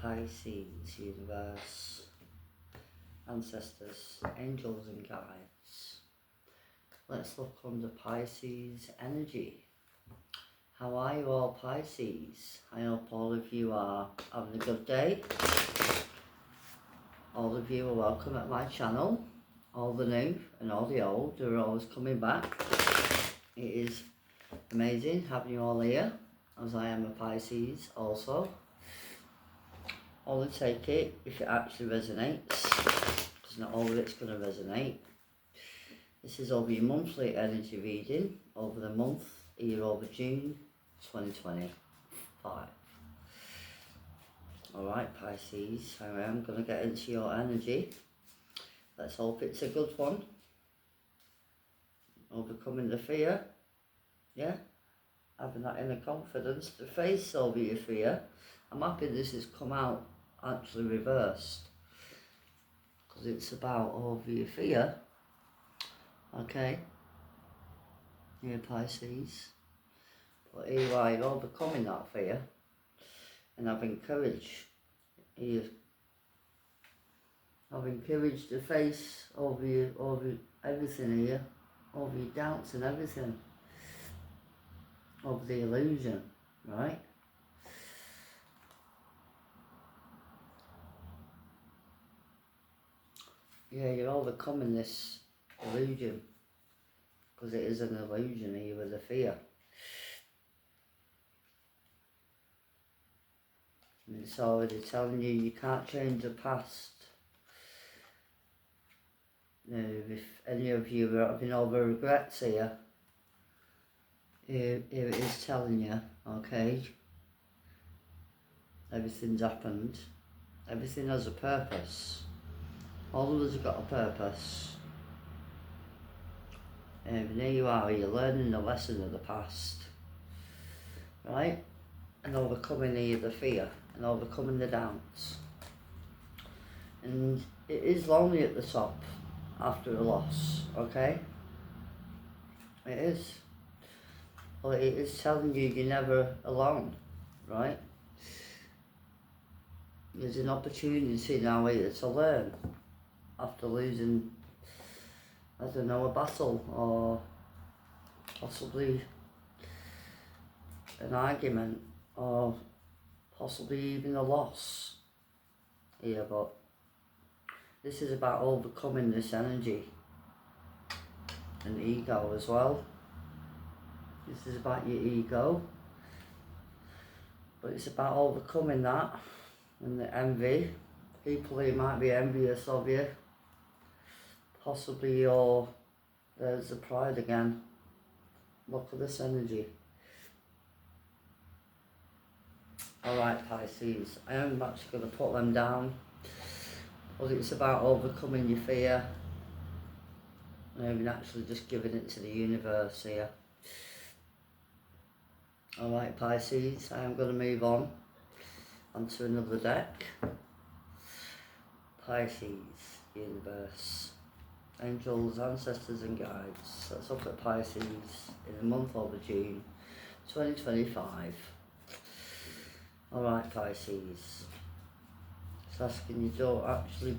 Pisces, universe, ancestors, angels and guides. Let's look under Pisces energy. How are you all, Pisces? I hope all of you are having a good day. All of you are welcome at my channel. All the new and all the old are always coming back. It is amazing having you all here, as I am a Pisces also. Only take it if it actually resonates, because not all of it's going to resonate. This is over your monthly energy reading over the month, year over June 2025. Alright, Pisces, I am going to get into your energy. Let's hope it's a good one. Overcoming the fear, yeah? Having that inner confidence to face over your fear. I'm happy this has come out actually reversed, because it's about over your fear. Okay, yeah, Pisces. But here you are, you're overcoming that fear and having courage. Having courage to face over everything here, over your doubts and everything, over the illusion, right? Yeah, you're overcoming this illusion, because it is an illusion here with the fear. And it's already telling you can't change the past. You know, if any of you are having over regrets here, here it is telling you, okay, everything's happened. Everything has a purpose. All of us have got a purpose. And here you are, you're learning the lesson of the past, right? And overcoming the fear and overcoming the doubts. And it is lonely at the top after a loss, okay? It is. Well, it is telling you you're never alone, right? There's an opportunity now here to learn after losing, I don't know, a battle or possibly an argument or possibly even a loss here. But this is about overcoming this energy and ego as well. This is about your ego, but it's about overcoming that and the envy. People who might be envious of you, possibly there's the pride again. Look at this energy. Alright, Pisces, I am actually going to put them down, but it's about overcoming your fear and actually just giving it to the universe here. Alright, Pisces, I am going to move on onto another deck. Pisces, universe, angels, ancestors and guides. Let's look at Pisces in the month over June 2025. Alright, Pisces, it's asking you don't actually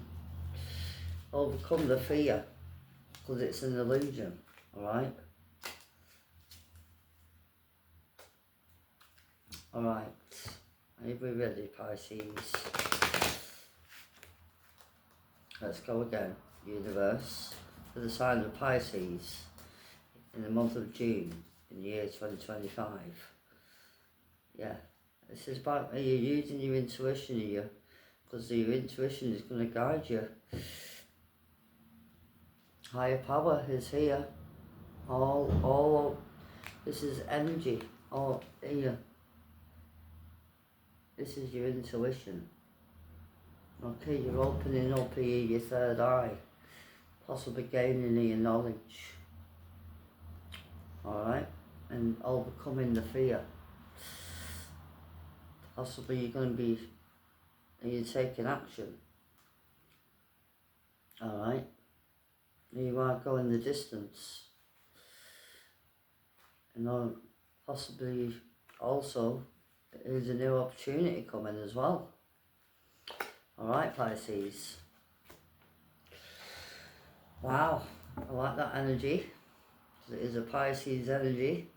overcome the fear, because it's an illusion, alright? Alright, are you ready, Pisces? Let's go again, universe, for the sign of Pisces in the month of June in the year 2025. Yeah, this is about, are you using your intuition here? Because your intuition is going to guide you. Higher power is here. All this is energy. All here. This is your intuition. Okay, you're opening up here your third eye, possibly gaining your knowledge. Alright, and overcoming the fear. Possibly you're going to be, you're taking action. Alright, you are going the distance. And possibly also there's a new opportunity coming as well. Alright, Pisces. Wow, I like that energy. It is a Pisces energy.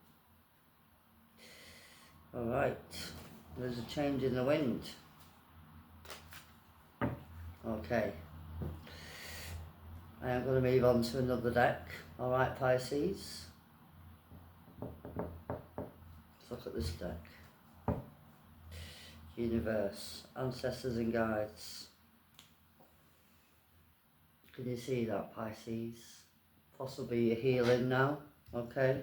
Alright, there's a change in the wind. Okay. I am going to move on to another deck. Alright, Pisces. Let's look at this deck. Universe, ancestors and guides. Can you see that, Pisces? Possibly you're healing now, okay?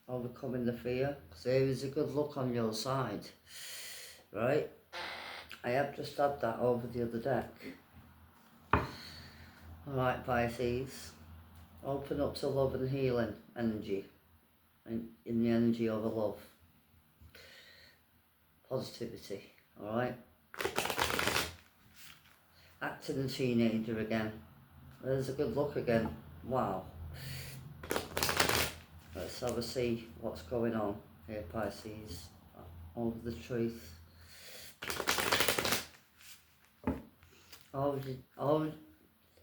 Overcoming the fear, because there is a good look on your side, right? I have just had that over the other deck. Alright, Pisces, open up to love and healing energy, in the energy of love. Positivity, alright? Acting a teenager again. There's a good look again. Wow. Let's have a see what's going on here, Pisces. Over the truth.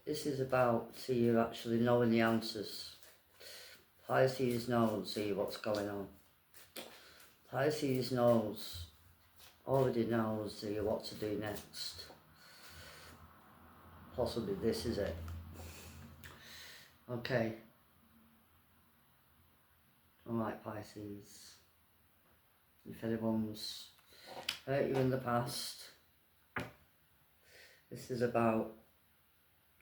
This is about you actually knowing the answers. Pisces knows what's going on. Pisces already knows what to do next. Possibly this is it. Okay. Alright, Pisces. If anyone's hurt you in the past, this is about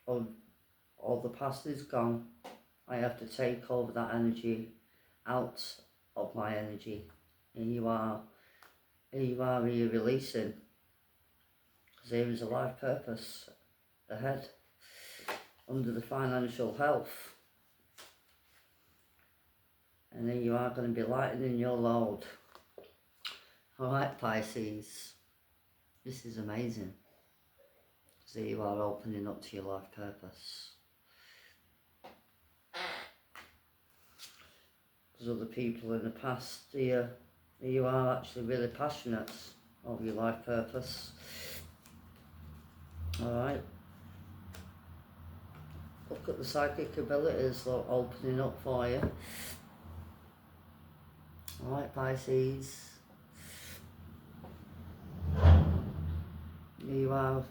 all the past is gone. I have to take over that energy out of my energy. Here you are releasing. Because there is a life purpose ahead under the financial health. And then you are going to be lightening your load. Alright, Pisces. This is amazing. So you are opening up to your life purpose. There's other people in the past here. You are actually really passionate of your life purpose. Alright. Look at the psychic abilities that are opening up for you. Alright, Pisces. You are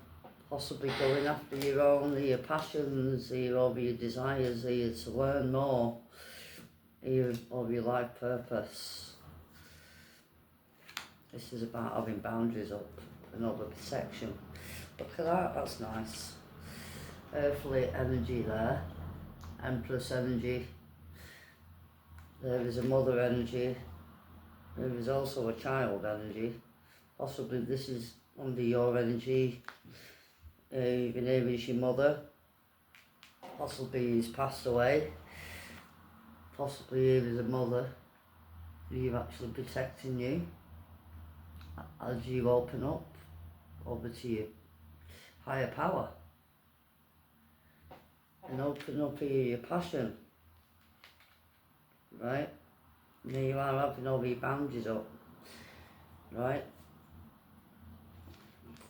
possibly going after your passions, over your desires, to learn more of your life purpose. This is about having boundaries up and over protection. Look at that, that's nice. Earthly energy there, Empress energy. There is a mother energy. There is also a child energy. Possibly this is under your energy. Even here is your mother. Possibly he's passed away. Possibly here is a mother who's actually protecting you as you open up over to your higher power. And open up here your passion. Right? And there you are having all your boundaries up. Right?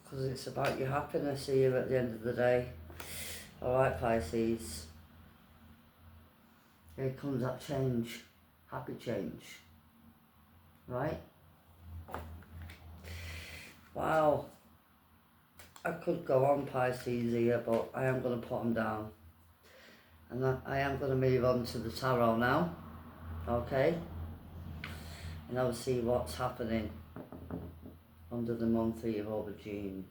Because it's about your happiness here at the end of the day. Alright, Pisces. Here comes that change. Happy change. Right? Wow. I could go on, Pisces, here, but I am going to put them down. And I am going to move on to the tarot now. Okay? And I'll see what's happening under the month here over June.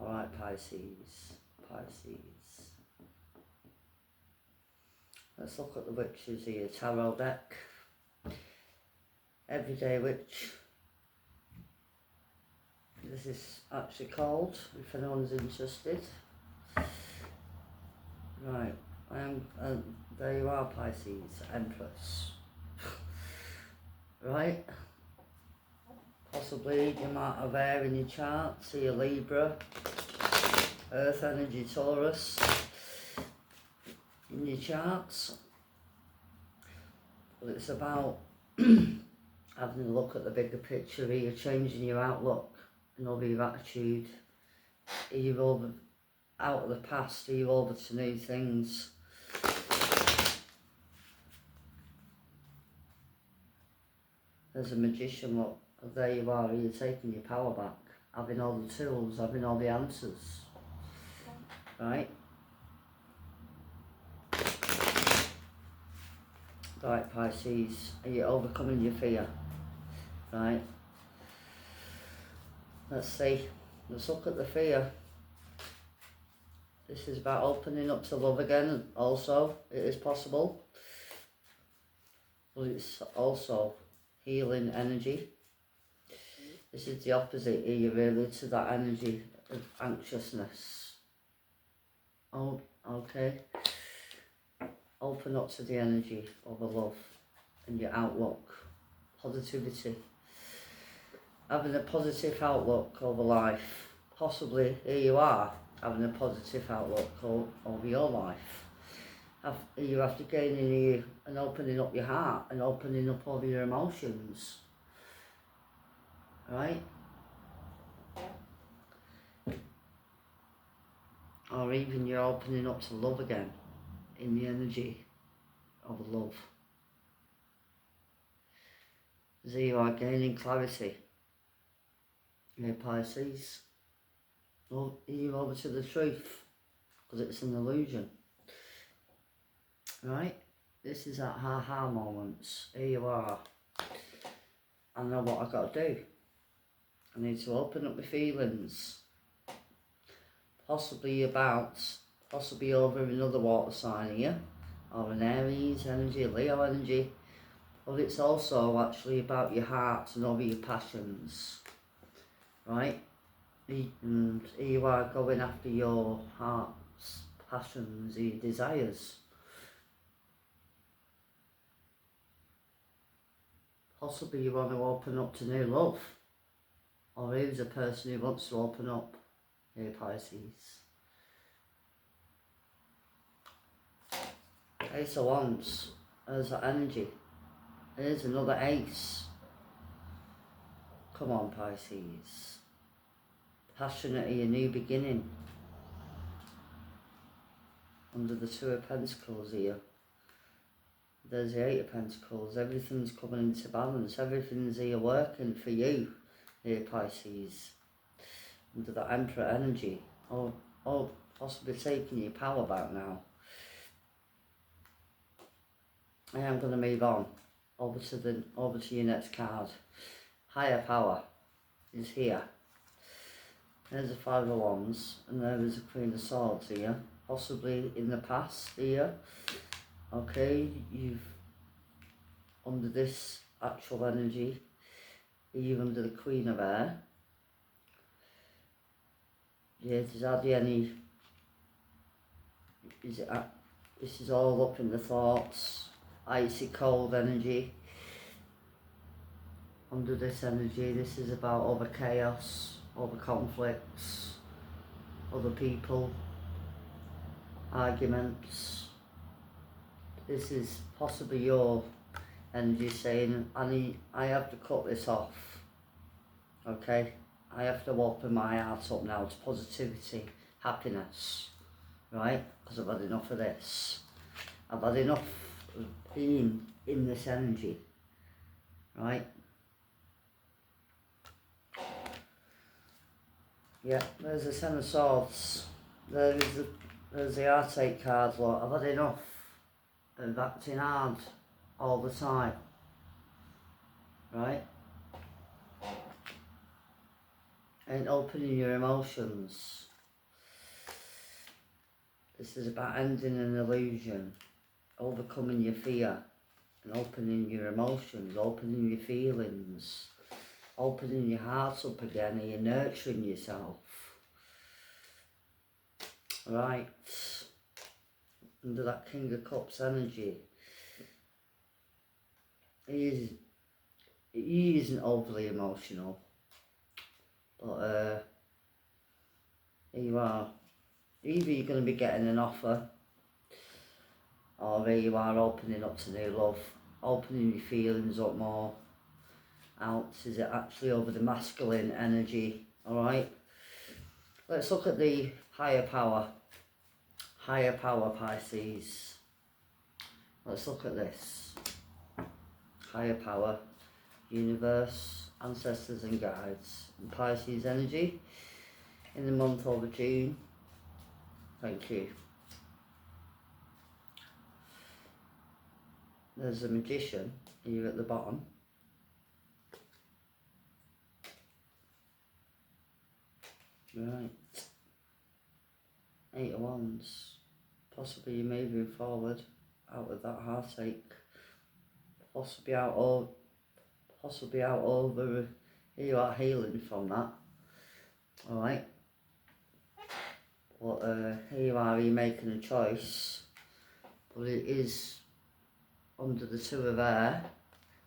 Alright, Pisces. Pisces. Let's look at the witches here. Tarot deck. Everyday Witch. This is actually called, if anyone's interested. Right, there you are, Pisces, Empress. Right? Possibly you might have air in your chart, see a Libra, Earth energy, Taurus in your charts. But it's about having a look at the bigger picture here, changing your outlook and over your attitude Are you over, out of the past? Are you over to new things? There's a magician, look, there you are, you're taking your power back, having all the tools, having all the answers, right? Right, Pisces, are you overcoming your fear, right? Let's see, let's look at the fear. This is about opening up to love again, also, it is possible, but it's also healing energy. This is the opposite, are you really to that energy of anxiousness? Oh, okay. Open up to the energy of the love and your outlook, positivity. Having a positive outlook over life. Possibly, here you are, having a positive outlook over your life. Are you after gaining you and opening up your heart and opening up over your emotions, right? Or even you're opening up to love again, in the energy of love. So you are gaining clarity. You're Pisces. Well, you're over to the truth, because it's an illusion. Right? This is at ha-ha moments. Here you are. I know what I've got to do. I need to open up my feelings. Possibly about, possibly over another water sign here, or an Aries energy, Leo energy. But it's also actually about your heart and over your passions. Right? And here you are going after your heart's passions, your desires. Possibly you want to open up to new love. Or here's a person who wants to open up. Here, Pisces. Ace of Wands. There's that energy. Here's another ace. Come on, Pisces. Passionate of your new beginning. Under the Two of Pentacles here. There's the Eight of Pentacles. Everything's coming into balance. Everything's here working for you, here, Pisces. Under the Emperor energy. Oh, possibly taking your power back now. I am going to move on. Over to your next card. Higher power is here. There's a Five of Wands, and there is a Queen of Swords here. Possibly in the past here. Okay, you've under this actual energy, you're under the Queen of Air. Yeah, there's hardly any. This is all up in the thoughts. Icy cold energy. Under this energy, this is about over chaos, over conflicts, other people, arguments. This is possibly your energy saying, I have to cut this off, okay? I have to open my heart up now to positivity, happiness, right? Because I've had enough of this. I've had enough of being in this energy, right? Yeah, there's the Ten of Swords. There's the Heartache card, look. I've had enough of acting hard all the time, right? And opening your emotions. This is about ending an illusion, overcoming your fear, and opening your emotions, opening your feelings, opening your heart up again, and you're nurturing yourself. Right, under that King of Cups energy, he isn't overly emotional, but here you are. Either you're going to be getting an offer, or here you are opening up to new love, opening your feelings up more. Out, is it actually over the masculine energy, alright? Let's look at the higher power. Higher power, Pisces. Let's look at this. Higher power, universe, ancestors and guides. And Pisces energy in the month of June. Thank you. There's a magician here at the bottom. Right. 8 of Wands. Possibly you're moving forward out of that heartache. Possibly out over. Here you are healing from that. Alright. But here you are, you're making a choice. But it is under the 2 of air.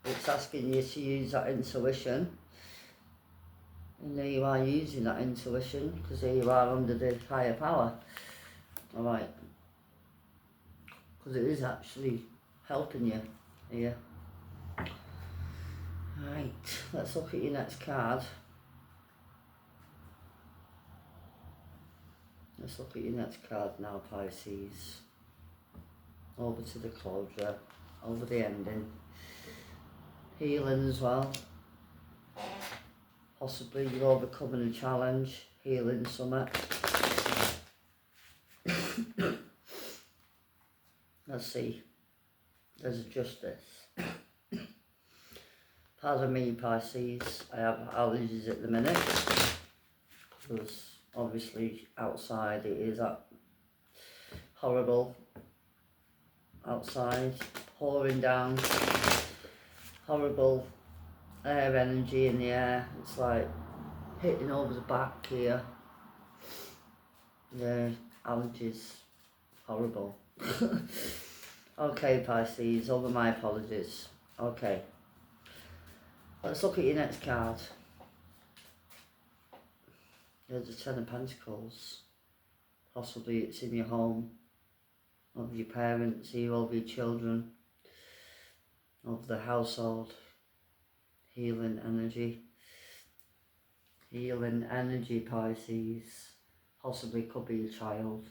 It's asking you to use that intuition. And there you are using that intuition, because here you are under the higher power. Alright. Because it is actually helping you here. Right, let's look at your next card. Let's look at your next card now, Pisces. Over to the closure, over the ending. Healing as well. Possibly you're overcoming a challenge, healing something. Let's see. There's a justice. Pardon me, Pisces. I have allergies at the minute. Because obviously outside it is horrible. Outside, pouring down. Horrible air energy in the air. It's like hitting over the back here. The allergies. Horrible. Okay, Pisces, over my apologies. Okay. Let's look at your next card. There's a 10 of Pentacles. Possibly it's in your home. Of your parents, here over your children. Of the household. Healing energy. Healing energy, Pisces. Possibly could be a child.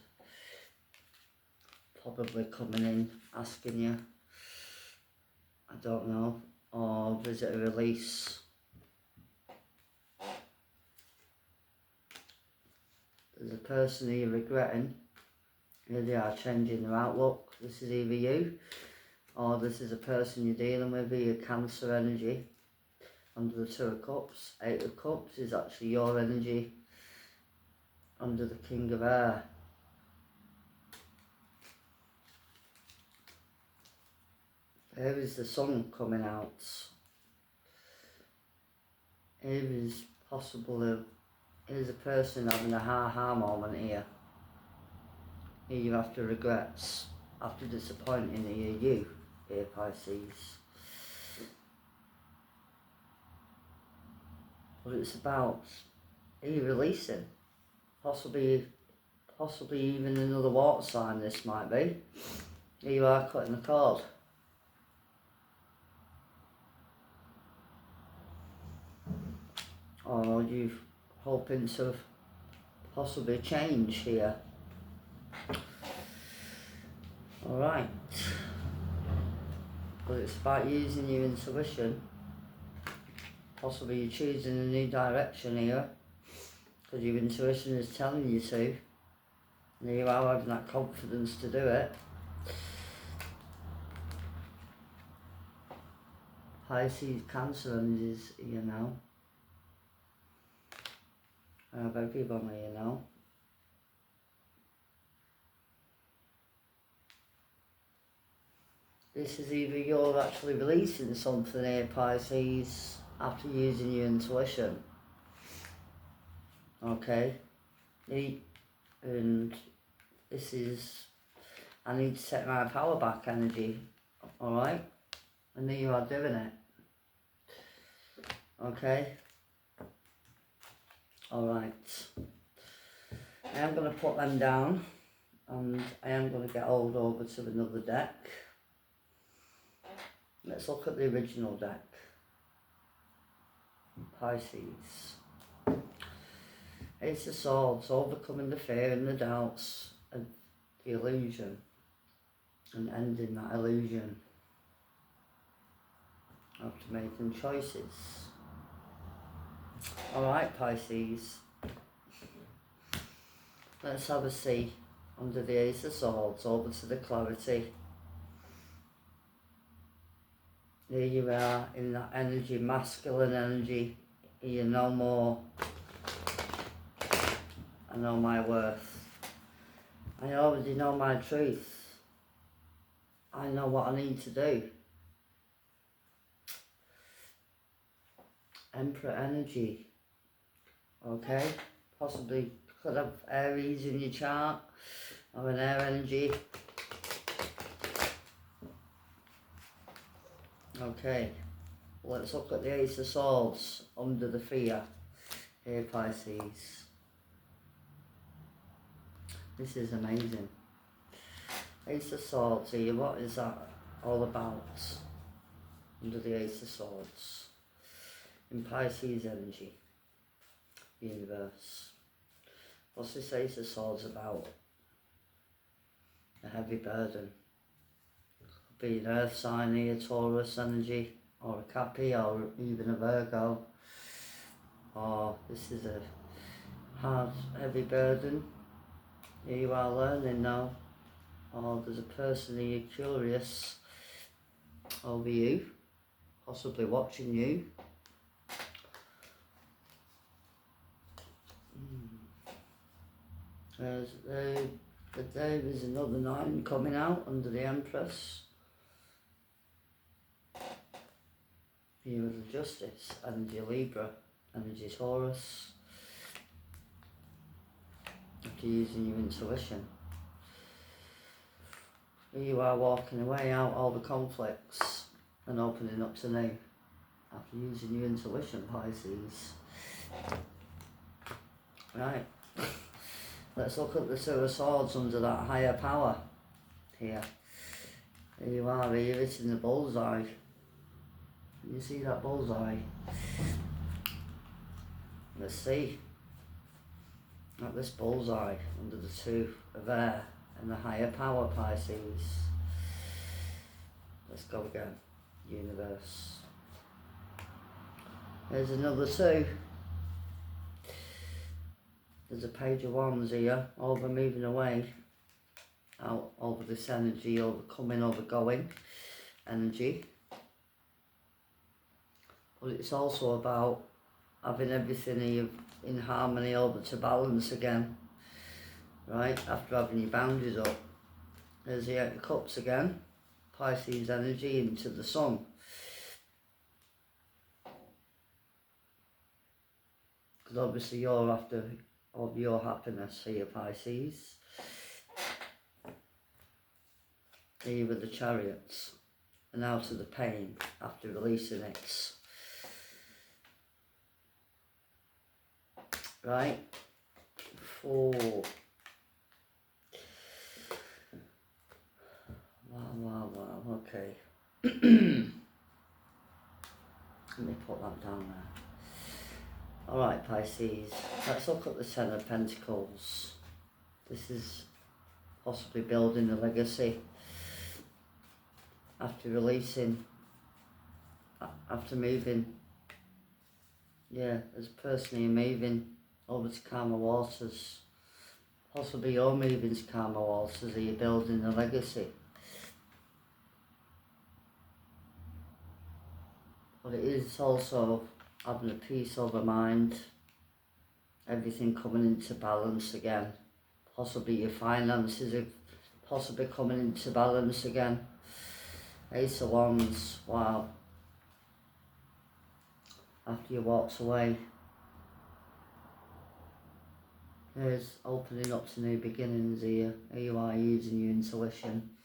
Probably coming in, asking you. I don't know. Or is it a release? There's a person who you're regretting. Here they are changing their outlook. This is either you, or this is a person you're dealing with, your Cancer energy. Under the 2 of Cups. 8 of Cups is actually your energy. Under the King of Air. Here is the sun coming out. Here is possible. Here's a person having a ha-ha moment here. Here you have to regrets after disappointing you, here Pisces. But it's about you releasing. Possibly even another water sign this might be. Here you are cutting the cord. Or you hoping to possibly change here. Alright. But it's about using your intuition. Possibly you're choosing a new direction here. Because your intuition is telling you to. And you are having that confidence to do it. Pisces, Cancer energies here now. I have everyone here now. This is either you're actually releasing something here, Pisces, after using your intuition. Okay? And this is, I need to take my power back energy. Alright? And there you are doing it. Okay? Alright. I am going to put them down. And I am going to get hold over to another deck. Let's look at the original deck. Pisces. Ace of Swords, overcoming the fear and the doubts and the illusion and ending that illusion after making choices. Alright, Pisces, let's have a see under the Ace of Swords over to the clarity. Here you are in that energy, masculine energy. You know more. I know my worth. I already know my truth. I know what I need to do. Emperor energy. Okay? Possibly could have Aries in your chart or an air energy. Okay. Let's look at the Ace of Swords under the fear. Here, Pisces. This is amazing. Ace of Swords here, what is that all about? Under the Ace of Swords. In Pisces energy. Universe. What's this Ace of Swords about? A heavy burden. Could be an earth sign here, Taurus energy, or a Capi, or even a Virgo. Or this is a hard, heavy burden. Here you are learning now. Or there's a person here curious over you, possibly watching you. There is another 9 coming out under the Empress. Here with the Justice, energy Libra, energy Taurus. After using your intuition. Here you are walking away out all the conflicts and opening up to new. After using your intuition, Pisces. Right. Let's look at the Two of Swords under that higher power here. Here you are, here hitting the bullseye. Can you see that bullseye? Let's see. At this bullseye under the Two of Air and the higher power, Pisces. Let's go again. Universe. There's another 2. There's a Page of Wands here, over moving away, out over this energy, overcoming, overgoing energy. But it's also about having everything here in harmony, over to balance again, right, after having your boundaries up. There's the 8 of Cups again, Pisces energy into the Sun. Because obviously you're after of your happiness here, Pisces. Here with the Chariots, and out of the pain after releasing it. Right? 4. Wow, okay. Let me put that down there. Alright, Pisces, let's look at the 10 of Pentacles. This is possibly building a legacy after releasing, after moving. Yeah, there's a person here moving over to calmer waters. Possibly you're moving to calmer waters, or you're building a legacy. But it is also having a peace over mind, everything coming into balance again. Possibly your finances are possibly coming into balance again. Ace of Wands, wow. After you walked away, there's opening up to new beginnings here. Here you are using your intuition.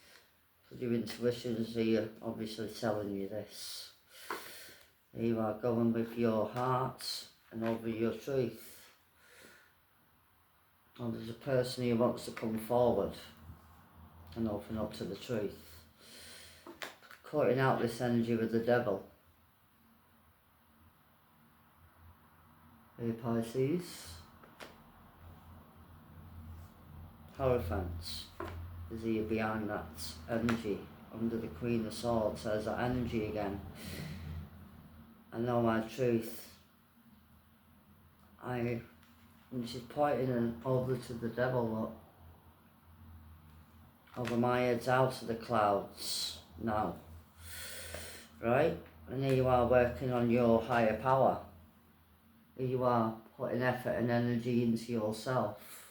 Because your intuition is here, obviously telling you this. Here you are going with your heart and over your truth. And there's a person who wants to come forward and open up to the truth. Cutting out this energy with the devil. Here, Pisces. Hierophant is here behind that energy. Under the Queen of Swords, there's that energy again. I know my truth. And she's pointing over to the devil, look. Over my head's out of the clouds now. Right? And here you are working on your higher power. Here you are putting effort and energy into yourself.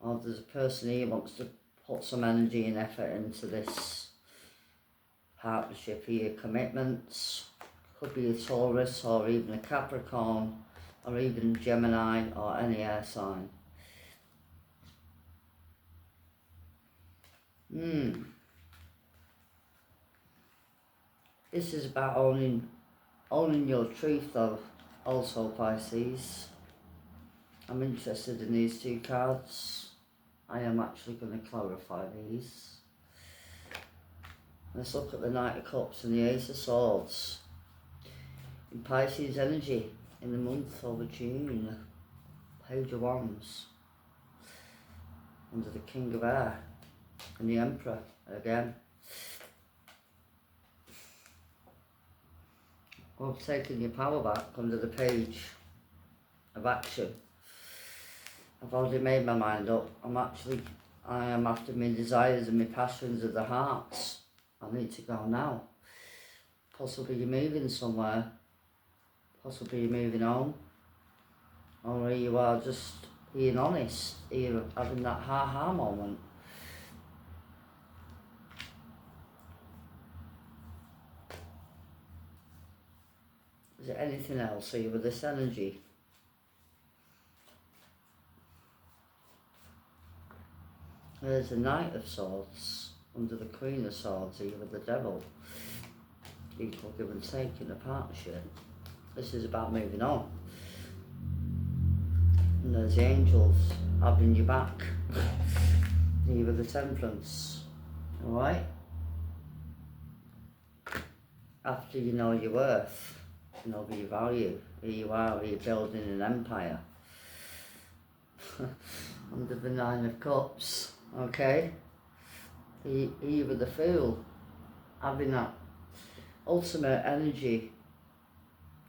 Or there's a person here who wants to put some energy and effort into this partnership here. Commitments. Could be a Taurus or even a Capricorn or even Gemini or any air sign. This is about owning your truth though, also Pisces. I'm interested in these two cards. I am actually going to clarify these. Let's look at the Knight of Cups and the Ace of Swords. In Pisces energy in the month of June. Page of Wands. Under the King of Air and the Emperor again. I've taken your power back under the Page of Action. I've already made my mind up. I am after my desires and my passions of the heart. I need to go now. Possibly you're moving somewhere. Possibly you're moving home. Or you are just being honest. You're having that ha-ha moment. Is there anything else here with this energy? There's the Knight of Swords under the Queen of Swords here with the Devil. Equal give and take in a partnership. This is about moving on. And there's the angels having you back. Here with the Temperance. Alright? After you know your worth. You know your value. Here you are, you're building an empire. Under the Nine of Cups, okay? Here with the Fool, having that ultimate energy,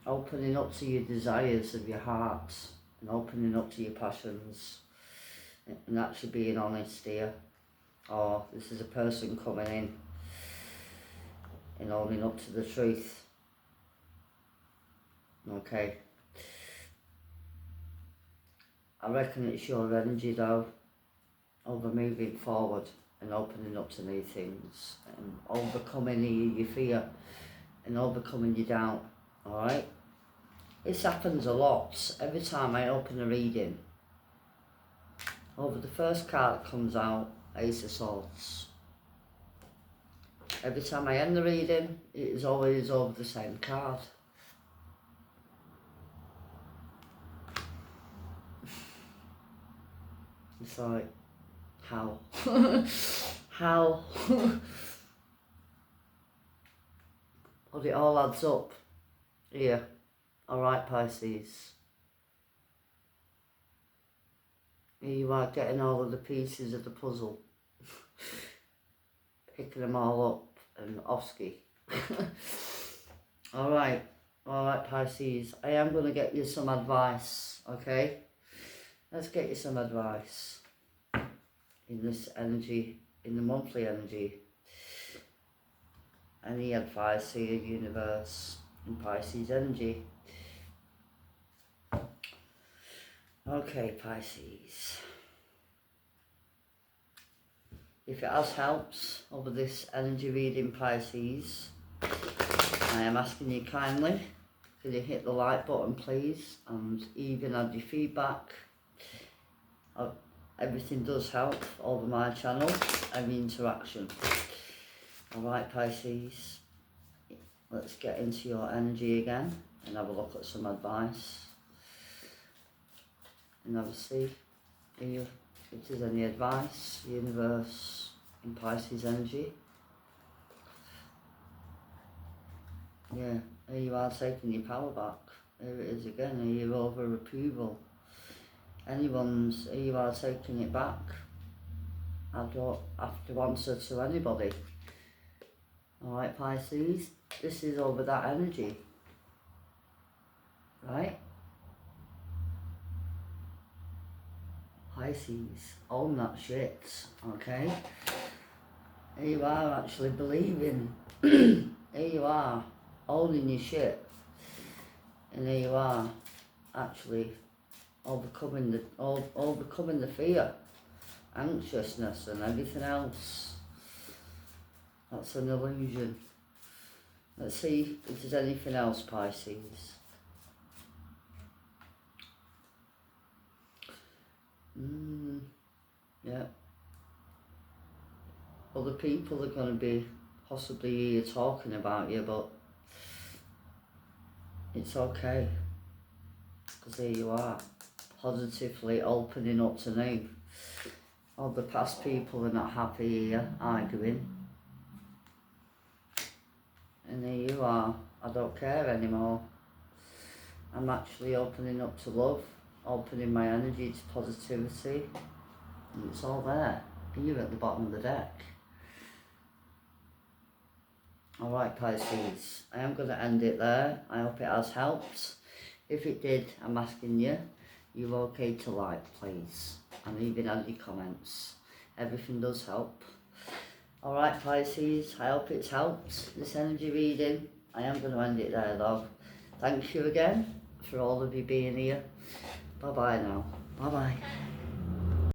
opening up to your desires of your heart, and opening up to your passions, and actually being honest here. Or this is a person coming in and owning up to the truth. Okay. I reckon it's your energy though, over moving forward and opening up to new things and overcoming your fear and overcoming your doubt, alright? This happens a lot. Every time I open a reading, over the first card that comes out, Ace of Swords. Every time I end the reading, it is always over the same card. It's like, how? How? But it all adds up. Here. Alright, Pisces. Here you are getting all of the pieces of the puzzle. Picking them all up and Oski. Alright. Alright, Pisces. I am going to get you some advice, okay? Let's get you some advice in this energy, in the monthly energy. Any advice here, universe, in Pisces energy. Okay, Pisces. If it has helped over this energy reading, Pisces, I am asking you kindly, can you hit the like button please, and even add your feedback. Everything does help over my channel, every interaction. Alright, Pisces, let's get into your energy again and have a look at some advice. And obviously, if there's any advice, universe, in Pisces energy. Yeah, here you are taking your power back. Here it is again, here you're over approval. Anyone's, you are taking it back. I don't have to answer to anybody. Alright, Pisces, this is over that energy. Right? Pisces, own that shit, okay? Here you are actually believing. Here you are, owning your shit. And here you are, actually overcoming the fear, anxiousness and everything else. That's an illusion. Let's see if there's anything else, Pisces. Yeah. Other people are going to be possibly here talking about you, but it's okay. Because here you are, positively opening up to new. All the past people are not happy here, arguing. And here you are, I don't care anymore. I'm actually opening up to love, opening my energy to positivity. And it's all there, here at the bottom of the deck. Alright, Pisces, I am going to end it there. I hope it has helped. If it did, I'm asking you, you're okay to like, please. And even add your comments. Everything does help. Alright, Pisces, I hope it's helped, this energy reading. I am going to end it there though. Thank you again for all of you being here. Bye bye now. Bye bye.